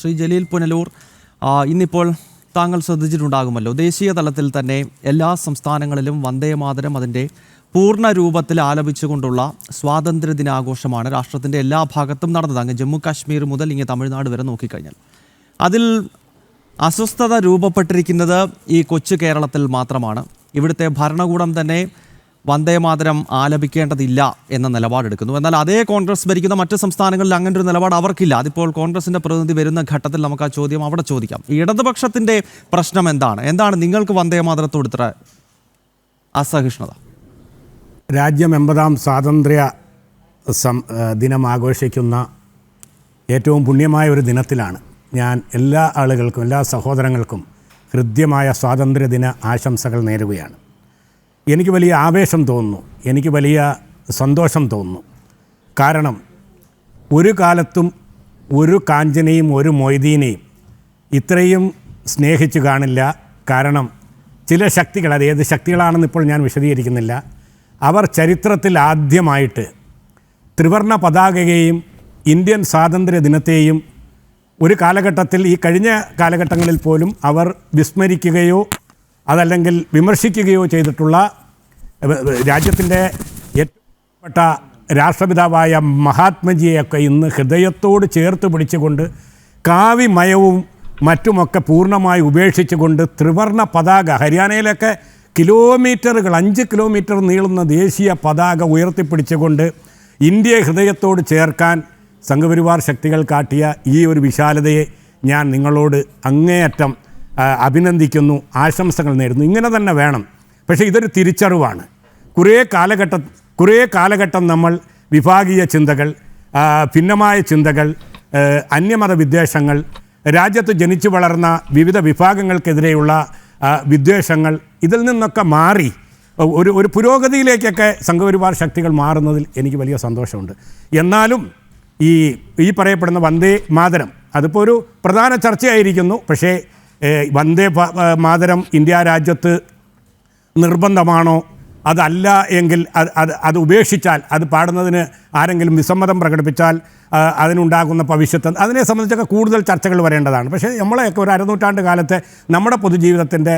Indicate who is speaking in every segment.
Speaker 1: ശ്രീ ജലീൽ പുനലൂർ, ഇന്നിപ്പോൾ താങ്കൾ ശ്രദ്ധിച്ചിട്ടുണ്ടാകുമല്ലോ, ദേശീയ തലത്തിൽ തന്നെ എല്ലാ സംസ്ഥാനങ്ങളിലും വന്ദേമാതരം അതിൻ്റെ പൂർണ്ണ രൂപത്തിൽ ആലപിച്ചുകൊണ്ടുള്ള സ്വാതന്ത്ര്യദിനാഘോഷമാണ് രാഷ്ട്രത്തിൻ്റെ എല്ലാ ഭാഗത്തും നടന്നത്. അങ്ങ് ജമ്മു കാശ്മീർ മുതൽ ഇങ്ങ് തമിഴ്നാട് വരെ നോക്കിക്കഴിഞ്ഞാൽ അതിൽ അസ്വസ്ഥത രൂപപ്പെട്ടിരിക്കുന്നത് ഈ കൊച്ചു കേരളത്തിൽ മാത്രമാണ്. ഇവിടുത്തെ ഭരണകൂടം തന്നെ വന്ദേമാതരം ആലപിക്കേണ്ടതില്ല എന്ന നിലപാടെടുക്കുന്നു. എന്നാൽ അതേ കോൺഗ്രസ് ഭരിക്കുന്ന മറ്റ് സംസ്ഥാനങ്ങളിൽ അങ്ങനെ ഒരു നിലപാട് അവർക്കില്ല. അതിപ്പോൾ കോൺഗ്രസിൻ്റെ പ്രതിനിധി വരുന്ന ഘട്ടത്തിൽ നമുക്ക് ആ ചോദ്യം അവിടെ ചോദിക്കാം. ഈ ഇടതുപക്ഷത്തിൻ്റെ പ്രശ്നം എന്താണ് നിങ്ങൾക്ക് വന്ദേമാതരത്തോട് ഇത്ര അസഹിഷ്ണുത?
Speaker 2: രാജ്യം 80-ാം സ്വാതന്ത്ര്യ ദിനം ആഘോഷിക്കുന്ന ഏറ്റവും പുണ്യമായ ഒരു ദിനത്തിലാണ് ഞാൻ എല്ലാ ആളുകൾക്കും, എല്ലാ സഹോദരങ്ങൾക്കും ഹൃദ്യമായ സ്വാതന്ത്ര്യദിന ആശംസകൾ നേരുകയാണ്. എനിക്ക് വലിയ ആവേശം തോന്നുന്നു, എനിക്ക് വലിയ സന്തോഷം തോന്നുന്നു. കാരണം ഒരു കാലത്തും ഒരു കാഞ്ചനെയും ഒരു മൊയ്തീനെയും ഇത്രയും സ്നേഹിച്ചു കാണില്ല. കാരണം ചില ശക്തികൾ, അത് ഏത് ശക്തികളാണെന്ന് ഇപ്പോൾ ഞാൻ വിശദീകരിക്കുന്നില്ല, അവർ ചരിത്രത്തിൽ ആദ്യമായിട്ട് ത്രിവർണ്ണ പതാകയെയും ഇന്ത്യൻ സ്വാതന്ത്ര്യ ദിനത്തെയും ഒരു കാലഘട്ടത്തിൽ, ഈ കഴിഞ്ഞ കാലഘട്ടങ്ങളിൽ പോലും അവർ വിസ്മരിക്കുകയോ അതല്ലെങ്കിൽ വിമർശിക്കുകയോ ചെയ്തിട്ടുള്ള രാജ്യത്തിൻ്റെ ഏറ്റവും പ്രധാനപ്പെട്ട രാഷ്ട്രപിതാവായ മഹാത്മജിയെയൊക്കെ ഇന്ന് ഹൃദയത്തോട് ചേർത്ത് പിടിച്ചുകൊണ്ട് കാവിമയവും മറ്റുമൊക്കെ പൂർണ്ണമായി ഉപേക്ഷിച്ചുകൊണ്ട് ത്രിവർണ്ണ പതാക, ഹരിയാനയിലൊക്കെ കിലോമീറ്ററുകൾ 5 കിലോമീറ്റർ നീളുന്ന ദേശീയ പതാക ഉയർത്തിപ്പിടിച്ചുകൊണ്ട് ഇന്ത്യയെ ഹൃദയത്തോട് ചേർക്കാൻ സംഘപരിവാർ ശക്തികൾ കാട്ടിയ ഈ ഒരു വിശാലതയെ ഞാൻ നിങ്ങളോട് അങ്ങേയറ്റം അഭിനന്ദിക്കുന്നു, ആശംസകൾ നേരുന്നു. ഇങ്ങനെ തന്നെ വേണം. പക്ഷേ ഇതൊരു തിരിച്ചറിവാണ്. കുറേ കാലഘട്ടം നമ്മൾ വിഭാഗീയ ചിന്തകൾ, ഭിന്നമായ ചിന്തകൾ, അന്യമത വിദ്വേഷങ്ങൾ, രാജ്യത്ത് ജനിച്ചു വളർന്ന വിവിധ വിഭാഗങ്ങൾക്കെതിരെയുള്ള വിദ്വേഷങ്ങൾ, ഇതിൽ നിന്നൊക്കെ മാറി ഒരു പുരോഗതിയിലേക്കൊക്കെ സംഘപരിവാർ ശക്തികൾ മാറുന്നതിൽ എനിക്ക് വലിയ സന്തോഷമുണ്ട്. എന്നാലും ഈ പറയപ്പെടുന്ന വന്ദേ മാതരം അതിപ്പോൾ ഒരു പ്രധാന ചർച്ചയായിരിക്കുന്നു. പക്ഷേ വന്ദേ മാതരം ഇന്ത്യ രാജ്യത്ത് നിർബന്ധമാണോ? അതല്ല എങ്കിൽ അത് ഉപേക്ഷിച്ചാൽ, അത് പാടുന്നതിന് ആരെങ്കിലും വിസമ്മതം പ്രകടിപ്പിച്ചാൽ അതിനുണ്ടാകുന്ന ഭവിഷ്യത്ത്, അതിനെ സംബന്ധിച്ചൊക്കെ കൂടുതൽ ചർച്ചകൾ വരേണ്ടതാണ്. പക്ഷേ നമ്മളെയൊക്കെ ഒരു അരനൂറ്റാണ്ട് കാലത്തെ നമ്മുടെ പൊതുജീവിതത്തിൻ്റെ,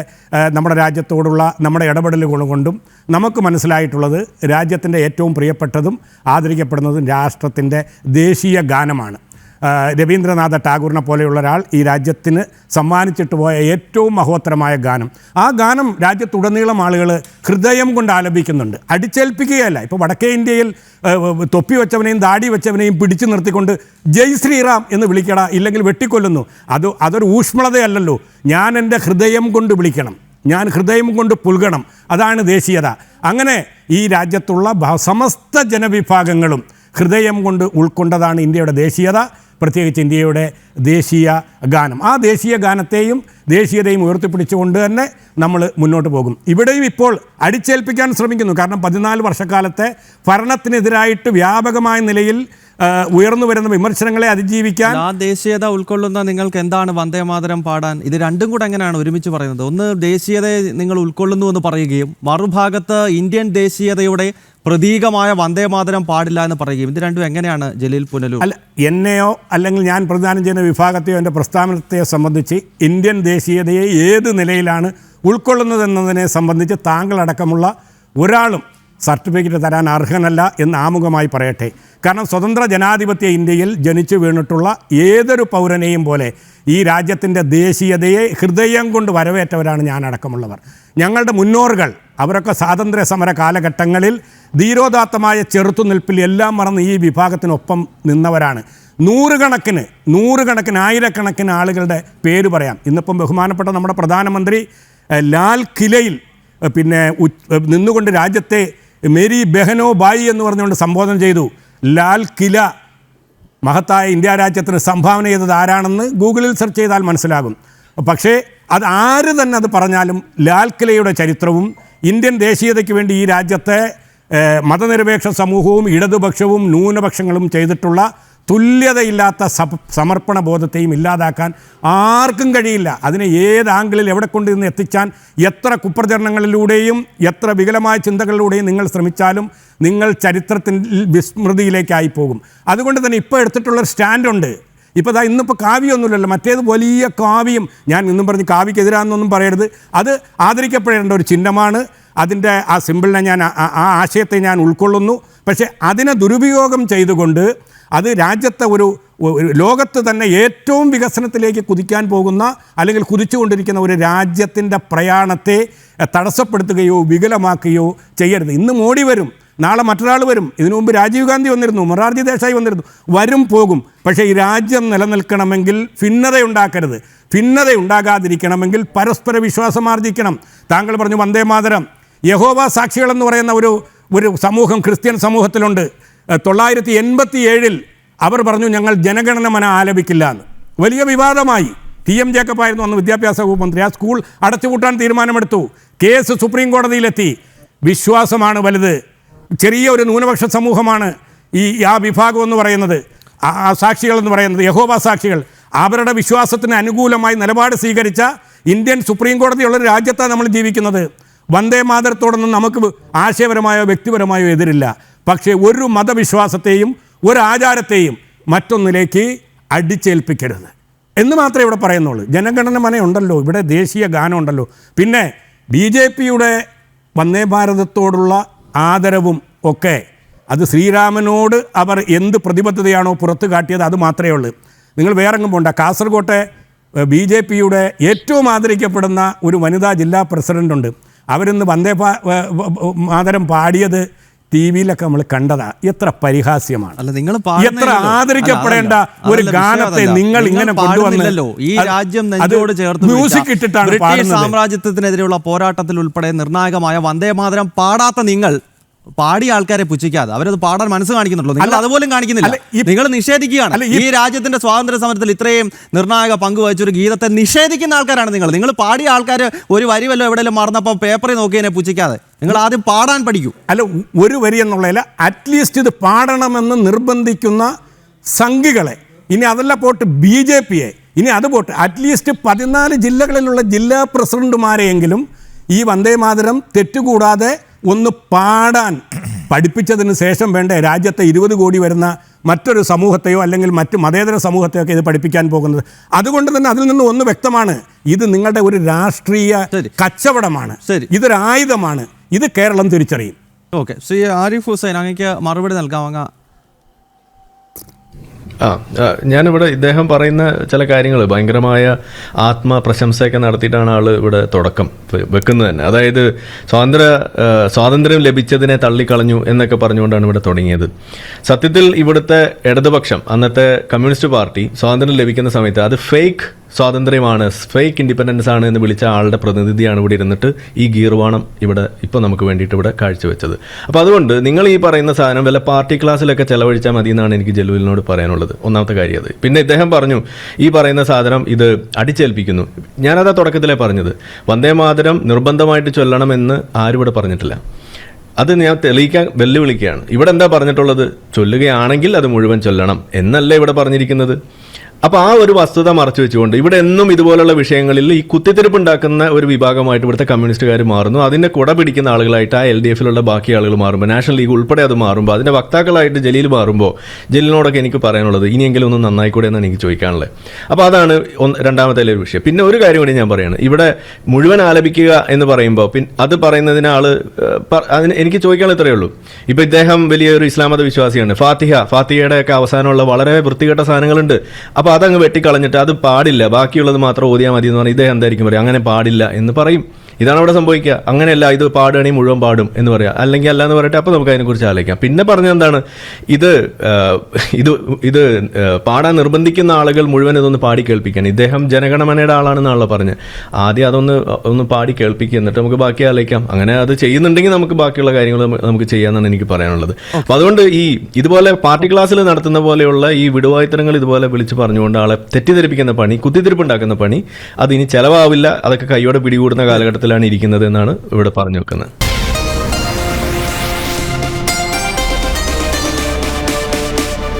Speaker 2: നമ്മുടെ രാജ്യത്തോടുള്ള നമ്മുടെ ഇടപെടലുകൾ കൊണ്ടും നമുക്ക് മനസ്സിലായിട്ടുള്ളത് രാജ്യത്തിൻ്റെ ഏറ്റവും പ്രിയപ്പെട്ടതും ആദരിക്കപ്പെടുന്നതും രാഷ്ട്രത്തിൻ്റെ ദേശീയ ഗാനമാണ്. രവീന്ദ്രനാഥ ടാഗോറിനെ പോലെയുള്ള ഒരാൾ ഈ രാജ്യത്തിന് സമ്മാനിച്ചിട്ട് പോയ ഏറ്റവും മഹോത്തരമായ ഗാനം. ആ ഗാനം രാജ്യത്തുടനീളം ആളുകൾ ഹൃദയം കൊണ്ട് ആലപിക്കുന്നുണ്ട്, അടിച്ചേൽപ്പിക്കുകയല്ല. ഇപ്പോൾ വടക്കേ ഇന്ത്യയിൽ തൊപ്പി വെച്ചവനെയും ദാടി വെച്ചവനെയും പിടിച്ചു നിർത്തിക്കൊണ്ട് ജയ് ശ്രീറാം എന്ന് വിളിക്കട, ഇല്ലെങ്കിൽ വെട്ടിക്കൊല്ലുന്നു. അതൊരു ഊഷ്മളതയല്ലല്ലോ. ഞാൻ എൻ്റെ ഹൃദയം കൊണ്ട് വിളിക്കണം, ഞാൻ ഹൃദയം കൊണ്ട് പുൽകണം. അതാണ് ദേശീയത. അങ്ങനെ ഈ രാജ്യത്തുള്ള സമസ്ത ജനവിഭാഗങ്ങളും ഹൃദയം കൊണ്ട് ഉൾക്കൊണ്ടതാണ് ഇന്ത്യയുടെ ദേശീയത, പ്രത്യേകിച്ച് ഇന്ത്യയുടെ ദേശീയ ഗാനം. ആ ദേശീയ ഗാനത്തെയും ദേശീയതയും ഉയർത്തിപ്പിടിച്ചുകൊണ്ട് തന്നെ നമ്മൾ മുന്നോട്ട് പോകും. ഇവിടെയും ഇപ്പോൾ അടിച്ചേൽപ്പിക്കാൻ ശ്രമിക്കുന്നു. കാരണം 14 വർഷക്കാലത്തെ ഭരണത്തിനെതിരായിട്ട് വ്യാപകമായ നിലയിൽ ഉയർന്നു വരുന്ന വിമർശനങ്ങളെ അതിജീവിക്കാൻ
Speaker 1: ആ ദേശീയത ഉൾക്കൊള്ളുന്ന നിങ്ങൾക്ക് എന്താണ് വന്ദേമാതരം പാടാൻ? ഇത് രണ്ടും കൂടെ എങ്ങനെയാണ് ഒരുമിച്ച് പറയുന്നത്? ഒന്ന് ദേശീയതയെ നിങ്ങൾ ഉൾക്കൊള്ളുന്നു എന്ന് പറയുകയും മറുഭാഗത്ത് ഇന്ത്യൻ ദേശീയതയുടെ പ്രതീകമായ വന്ദേമാതരം പാടില്ല എന്ന് പറയുകയും, ഇത് രണ്ടും എങ്ങനെയാണ് ജലീൽ പുനലൂർ?
Speaker 2: അല്ല, എന്നെയോ അല്ലെങ്കിൽ ഞാൻ പ്രതിദാനം ചെയ്യുന്ന വിഭാഗത്തെയോ എൻ്റെ പ്രസ്ഥാനത്തെയോ സംബന്ധിച്ച് ഇന്ത്യൻ ദേശീയതയെ ഏത് നിലയിലാണ് ഉൾക്കൊള്ളുന്നതെന്നതിനെ സംബന്ധിച്ച് താങ്കളടക്കമുള്ള ഒരാളും സർട്ടിഫിക്കറ്റ് തരാൻ അർഹനല്ല എന്ന് ആമുഖമായി പറയട്ടെ. കാരണം സ്വതന്ത്ര ജനാധിപത്യ ഇന്ത്യയിൽ ജനിച്ചു വീണിട്ടുള്ള ഏതൊരു പൗരനെയും പോലെ ഈ രാജ്യത്തിൻ്റെ ദേശീയതയെ ഹൃദയം കൊണ്ട് വരവേറ്റവരാണ് ഞാൻ അടക്കമുള്ളവർ. ഞങ്ങളുടെ മുന്നോറുകൾ അവരൊക്കെ സ്വാതന്ത്ര്യ സമര കാലഘട്ടങ്ങളിൽ ധീരോദാത്തമായ ചെറുത്തുനിൽപ്പിൽ എല്ലാം മറന്ന് ഈ വിഭാഗത്തിനൊപ്പം നിന്നവരാണ്. നൂറുകണക്കിന് ആയിരക്കണക്കിന് ആളുകളുടെ പേര് പറയാം. ഇന്നിപ്പം ബഹുമാനപ്പെട്ട നമ്മുടെ പ്രധാനമന്ത്രി ലാൽ കിലയിൽ നിന്നുകൊണ്ട് രാജ്യത്തെ മേരി ബെഹനോ ബായി എന്ന് പറഞ്ഞുകൊണ്ട് സംബോധന ചെയ്തു. ലാൽ കില മഹത്തായ ഇന്ത്യ രാജ്യത്തിന് സംഭാവന ചെയ്തത് ആരാണെന്ന് ഗൂഗിളിൽ സെർച്ച് ചെയ്താൽ മനസ്സിലാകും. പക്ഷേ അത് ആര് തന്നെ അത് പറഞ്ഞാലും ലാൽ കിലയുടെ ചരിത്രവും ഇന്ത്യൻ ദേശീയതയ്ക്ക് വേണ്ടി ഈ രാജ്യത്തെ മതനിരപേക്ഷ സമൂഹവും ഇടതുപക്ഷവും ന്യൂനപക്ഷങ്ങളും ചെയ്തിട്ടുള്ള തുല്യതയില്ലാത്ത സമർപ്പണ ബോധത്തെയും ഇല്ലാതാക്കാൻ ആർക്കും കഴിയില്ല. അതിനെ ഏത് ആംഗിളിൽ എവിടെ കൊണ്ടുവന്ന് എത്തിച്ചാൻ എത്ര കുപ്രചരണങ്ങളിലൂടെയും എത്ര വികലമായ ചിന്തകളിലൂടെയും നിങ്ങൾ ശ്രമിച്ചാലും നിങ്ങൾ ചരിത്രത്തിൽ വിസ്മൃതിയിലേക്കായി പോകും. അതുകൊണ്ട് തന്നെ ഇപ്പോൾ എടുത്തിട്ടുള്ളൊരു സ്റ്റാൻഡുണ്ട്. ഇപ്പോൾ ഇന്നിപ്പോൾ കാവ്യമൊന്നുമില്ലല്ലോ, മറ്റേത് വലിയ കാവ്യം. ഞാൻ ഇന്നും പറഞ്ഞ് കാവ്യക്കെതിരാണെന്നൊന്നും പറയരുത്. അത് ആദരിക്കപ്പെടേണ്ട ഒരു ചിഹ്നമാണ്. അതിൻ്റെ ആ സിമ്പിളിനെ ഞാൻ ആ ആശയത്തെ ഞാൻ ഉൾക്കൊള്ളുന്നു. പക്ഷേ അതിനെ ദുരുപയോഗം ചെയ്തുകൊണ്ട് അത് രാജ്യത്തെ ഒരു ലോകത്ത് തന്നെ ഏറ്റവും വികസനത്തിലേക്ക് കുതിക്കാൻ പോകുന്ന അല്ലെങ്കിൽ കുതിച്ചുകൊണ്ടിരിക്കുന്ന ഒരു രാജ്യത്തിൻ്റെ പ്രയാണത്തെ തടസ്സപ്പെടുത്തുകയോ വികലമാക്കുകയോ ചെയ്യരുത്. ഇന്ന് മോഡി വരും, നാളെ മറ്റൊരാൾ വരും. ഇതിനു മുമ്പ് രാജീവ് ഗാന്ധി വന്നിരുന്നു, മൊറാർജി ദേശായി വന്നിരുന്നു, വരും പോകും. പക്ഷേ ഈ രാജ്യം നിലനിൽക്കണമെങ്കിൽ ഭിന്നതയുണ്ടാക്കരുത്. ഭിന്നതയുണ്ടാകാതിരിക്കണമെങ്കിൽ പരസ്പര വിശ്വാസം ആർജിക്കണം. താങ്കൾ പറഞ്ഞു വന്ദേ മാതരം. യഹോവ സാക്ഷികളെന്ന് പറയുന്ന ഒരു സമൂഹം ക്രിസ്ത്യൻ സമൂഹത്തിലുണ്ട്. 987 അവർ പറഞ്ഞു ഞങ്ങൾ ജനഗണനമന ആലപിക്കില്ല എന്ന്. വലിയ വിവാദമായി. TM ജേക്കബ് ആയിരുന്നു അന്ന് വിദ്യാഭ്യാസ വകുപ്പ് മന്ത്രി. ആ സ്കൂൾ അടച്ചുപൂട്ടാൻ തീരുമാനമെടുത്തു. കേസ് സുപ്രീം കോടതിയിലെത്തി. വിശ്വാസമാണ് വലുത്. ചെറിയ ഒരു ന്യൂനപക്ഷ സമൂഹമാണ് ആ വിഭാഗം എന്ന് പറയുന്നത്, ആ സാക്ഷികൾ എന്ന് പറയുന്നത്, യഹോവ സാക്ഷികൾ. അവരുടെ വിശ്വാസത്തിന് അനുകൂലമായി നിലപാട് സ്വീകരിച്ച ഇന്ത്യൻ സുപ്രീം കോടതിയുള്ളൊരു രാജ്യത്താണ് നമ്മൾ ജീവിക്കുന്നത്. വന്ദേ മാതരത്തോടൊന്നും നമുക്ക് ആശയപരമായോ വ്യക്തിപരമായോ എതിരില്ല. പക്ഷേ ഒരു മതവിശ്വാസത്തെയും ഒരു ആചാരത്തെയും മറ്റൊന്നിലേക്ക് അടിച്ചേൽപ്പിക്കരുത് എന്ന് മാത്രമേ ഇവിടെ പറയുന്നുള്ളൂ. ജനഗണനമനയുണ്ടല്ലോ, ഇവിടെ ദേശീയ ഗാനമുണ്ടല്ലോ. പിന്നെ BJPയുടെ വന്ദേ ഭാരതത്തോടുള്ള ആദരവും ഒക്കെ അത് ശ്രീരാമനോട് അവർ എന്ത് പ്രതിബദ്ധതയാണോ പുറത്തു കാട്ടിയത് അത് മാത്രമേ ഉള്ളൂ. നിങ്ങൾ വേറെങ്ങും പോണ്ട. കാസർഗോട്ടെ BJPയുടെ ഏറ്റവും ആദരിക്കപ്പെടുന്ന ഒരു വനിതാ ജില്ലാ പ്രസിഡൻ്റുണ്ട്. അവരിന്ന് വന്ദേ മാതരം പാടിയത് TV-യിലൊക്കെ നമ്മൾ കണ്ടതാ. എത്ര പരിഹാസ്യമാണ്.
Speaker 1: അല്ല, നിങ്ങൾ
Speaker 2: എത്ര ആദരിക്കപ്പെടേണ്ട ഒരു ഗാനത്തെ നിങ്ങൾ ഇങ്ങനെ കൊണ്ടുവന്നല്ലോ.
Speaker 1: ഈ രാജ്യം നെഞ്ചോട് ചേർത്ത്
Speaker 2: മ്യൂസിക് ഇട്ടിട്ടാണ്
Speaker 1: ബ്രിട്ടീഷ് സാമ്രാജ്യത്തിനെതിരെയുള്ള പോരാട്ടത്തിൽ ഉൾപ്പെടെ നിർണായകമായ വന്ദേ മാതരം പാടാത്ത നിങ്ങൾ പാടിയ ആൾക്കാരെ പുച്ഛിക്കാതെ അവരത് പാടാൻ മനസ്സ് കാണിക്കുന്നുള്ളൂ. നിങ്ങൾ അതുപോലും കാണിക്കുന്നില്ല. നിങ്ങൾ നിഷേധിക്കുകയാണ്. ഈ രാജ്യത്തിന്റെ സ്വാതന്ത്ര്യ സമരത്തിൽ ഇത്രയും നിർണായക പങ്ക് വഹിച്ചൊരു ഗീതത്തെ നിഷേധിക്കുന്ന ആൾക്കാരാണ് നിങ്ങൾ. നിങ്ങൾ പാടിയ ആൾക്കാർ ഒരു വരി വല്ലോ എവിടെയെങ്കിലും മറന്നപ്പോൾ പേപ്പറിൽ നോക്കിയതിനെ പുച്ഛിക്കാതെ നിങ്ങൾ ആദ്യം പാടാൻ പഠിക്കൂ.
Speaker 2: അല്ല, ഒരു വരി എന്നുള്ളതല്ല, അറ്റ്ലീസ്റ്റ് ഇത് പാടണമെന്ന് നിർബന്ധിക്കുന്ന സംഘികളെ, ഇനി അതല്ല പോട്ട് BJPയെ, ഇനി അത് പോട്ട് അറ്റ്ലീസ്റ്റ് 14 ജില്ലകളിലുള്ള ജില്ലാ പ്രസിഡന്റുമാരെയെങ്കിലും ഈ വന്ദേ മാതരം തെറ്റുകൂടാതെ ഒന്ന് പാടാൻ പഠിപ്പിച്ചതിന് ശേഷം വേണ്ടേ രാജ്യത്തെ 20 കോടി വരുന്ന മറ്റൊരു സമൂഹത്തെയോ അല്ലെങ്കിൽ മറ്റ് മതേതര സമൂഹത്തെയോ ഒക്കെ ഇത് പഠിപ്പിക്കാൻ പോകുന്നത്. അതുകൊണ്ട് തന്നെ അതിൽ നിന്ന് ഒന്ന് വ്യക്തമാണ്, ഇത് നിങ്ങളുടെ ഒരു രാഷ്ട്രീയ കച്ചവടമാണ്, ഇതൊരു ആയുധമാണ്. ഇത് കേരളം തിരിച്ചറിയും.
Speaker 1: ഓക്കെ, ശ്രീ ആരിഫ് ഹുസൈൻ, അങ്ങേക്ക് മറുപടി നൽകാം.
Speaker 3: ഞാനിവിടെ ഇദ്ദേഹം പറയുന്ന ചില കാര്യങ്ങൾ ഭയങ്കരമായ ആത്മപ്രശംസയൊക്കെ നടത്തിയിട്ടാണ് ആൾ ഇവിടെ തുടക്കം വെക്കുന്നത് തന്നെ. അതായത് സ്വാതന്ത്ര്യം ലഭിച്ചതിനെ തള്ളിക്കളഞ്ഞു എന്നൊക്കെ പറഞ്ഞുകൊണ്ടാണ് ഇവിടെ തുടങ്ങിയത്. സത്യത്തിൽ ഇവിടുത്തെ ഇടതുപക്ഷം, അന്നത്തെ കമ്മ്യൂണിസ്റ്റ് പാർട്ടി സ്വാതന്ത്ര്യം ലഭിക്കുന്ന സമയത്ത് അത് ഫേക്ക് സ്വാതന്ത്ര്യമാണ്, ഫേക്ക് ഇൻഡിപെൻഡൻസ് ആണ് എന്ന് വിളിച്ച ആളുടെ പ്രതിനിധിയാണ് ഇവിടെ ഇരുന്നിട്ട് ഈ ഗീർവാണം ഇവിടെ ഇപ്പോൾ നമുക്ക് വേണ്ടിയിട്ട് ഇവിടെ കാഴ്ചവെച്ചത്. അപ്പോൾ അതുകൊണ്ട് നിങ്ങൾ ഈ പറയുന്ന സാധനം വല്ല പാർട്ടി ക്ലാസ്സിലൊക്കെ ചെലവഴിച്ചാൽ മതി എന്നാണ് എനിക്ക് ജലീലിനോട് പറയാനുള്ളത്. ഒന്നാമത്തെ കാര്യം അത്. പിന്നെ ഇദ്ദേഹം പറഞ്ഞു ഈ പറയുന്ന സാധനം ഇത് അടിച്ചേൽപ്പിക്കുന്നു. ഞാനതാ തുടക്കത്തിലേ പറഞ്ഞത്, വന്ദേ മാതരം നിർബന്ധമായിട്ട് ചൊല്ലണമെന്ന് ആരും ഇവിടെ പറഞ്ഞിട്ടില്ല. അത് ഞാൻ തെളിയിക്കാൻ വെല്ലുവിളിക്കുകയാണ്. ഇവിടെ എന്താ പറഞ്ഞിട്ടുള്ളത്? ചൊല്ലുകയാണെങ്കിൽ അത് മുഴുവൻ ചൊല്ലണം എന്നല്ലേ ഇവിടെ പറഞ്ഞിരിക്കുന്നത്. അപ്പോൾ ആ ഒരു വസ്തുത മറച്ചു വെച്ചുകൊണ്ട് ഇവിടെ എന്നും ഇതുപോലുള്ള വിഷയങ്ങളിൽ ഈ കുത്തിത്തിരിപ്പ് ഉണ്ടാക്കുന്ന ഒരു വിഭാഗമായിട്ട് ഇവിടുത്തെ കമ്മ്യൂണിസ്റ്റുകാർ മാറുന്നു. അതിൻ്റെ കുട പിടിക്കുന്ന ആളുകളായിട്ട് ആ LDFിലുള്ള ബാക്കി ആളുകൾ മാറുമ്പോൾ, നാഷണൽ ലീഗ് ഉൾപ്പെടെ അത് മാറുമ്പോൾ, അതിൻ്റെ വക്താക്കളായിട്ട് ജലീൽ മാറുമ്പോൾ, ജലീലിനോടൊക്കെ എനിക്ക് പറയാനുള്ളത് ഇനിയെങ്കിലും ഒന്ന് നന്നായിക്കൂടെ എന്നാണ് എനിക്ക് ചോദിക്കാനുള്ളത്. അപ്പോൾ അതാണ് രണ്ടാമത്തെ ഒരു വിഷയം. പിന്നെ ഒരു കാര്യം കൂടി ഞാൻ പറയുകയാണ്. ഇവിടെ മുഴുവൻ ആലപിക്കുക എന്ന് പറയുമ്പോൾ അത് പറയുന്നതിന് അതിന് എനിക്ക് ചോദിക്കാനുള്ള ഇത്രയേ ഉള്ളൂ. ഇപ്പോൾ ഇദ്ദേഹം വലിയൊരു ഇസ്ലാം മത വിശ്വാസിയാണ്. ഫാത്തിഹയുടെ ഒക്കെ അവസാനമുള്ള വളരെ വൃത്തികെട്ട സാധനങ്ങളുണ്ട്. അപ്പോൾ അതങ്ങ് വെട്ടിക്കളഞ്ഞിട്ട് അത് പാടില്ല, ബാക്കിയുള്ളത് മാത്രം ഓതിയാൽ മതി എന്ന് പറഞ്ഞാൽ ഇദ്ദേഹം എന്തായിരിക്കും പറയുക? അങ്ങനെ പാടില്ല എന്ന് പറയും. ഇതാണ് അവിടെ സംഭവിക്കുക. അങ്ങനെയല്ല, ഇത് പാടുകയാണെങ്കിൽ മുഴുവൻ പാടും എന്ന് പറയാം, അല്ലെങ്കിൽ അല്ല എന്ന് പറയട്ടെ. അപ്പോൾ നമുക്ക് അതിനെക്കുറിച്ച് ആലോചിക്കാം. പിന്നെ പറഞ്ഞത് എന്താണ്, ഇത് പാടാൻ നിർബന്ധിക്കുന്ന ആളുകൾ മുഴുവൻ ഇതൊന്ന് പാടി കേൾപ്പിക്കാൻ. ഇദ്ദേഹം ജനഗണമനയുടെ ആളാണെന്നാണല്ലോ പറഞ്ഞത്. ആദ്യം ഒന്ന് പാടി കേൾപ്പിക്കുക, എന്നിട്ട് നമുക്ക് ബാക്കി ആലോചിക്കാം. അങ്ങനെ അത് ചെയ്യുന്നുണ്ടെങ്കിൽ നമുക്ക് ബാക്കിയുള്ള കാര്യങ്ങൾ നമുക്ക് ചെയ്യാമെന്നാണ് എനിക്ക് പറയാനുള്ളത്. അപ്പോൾ അതുകൊണ്ട് ഇതുപോലെ പാർട്ടി ക്ലാസ്സിൽ നടത്തുന്ന പോലെയുള്ള ഈ വിടുവായുത്തരങ്ങൾ ഇതുപോലെ വിളിച്ച് പറഞ്ഞുകൊണ്ട് ആളെ തെറ്റിദ്ധരിപ്പിക്കുന്ന പണി, കുത്തിത്തിരിപ്പുണ്ടാക്കുന്ന പണി, അത് ഇനി ചെലവാവില്ല. അതൊക്കെ കൈയോടെ പിടികൂടുന്ന കാലഘട്ടത്തിൽ ഇരിക്കുന്നത് എന്നാണ് ഇവിടെ പറഞ്ഞു വെക്കുന്നത്.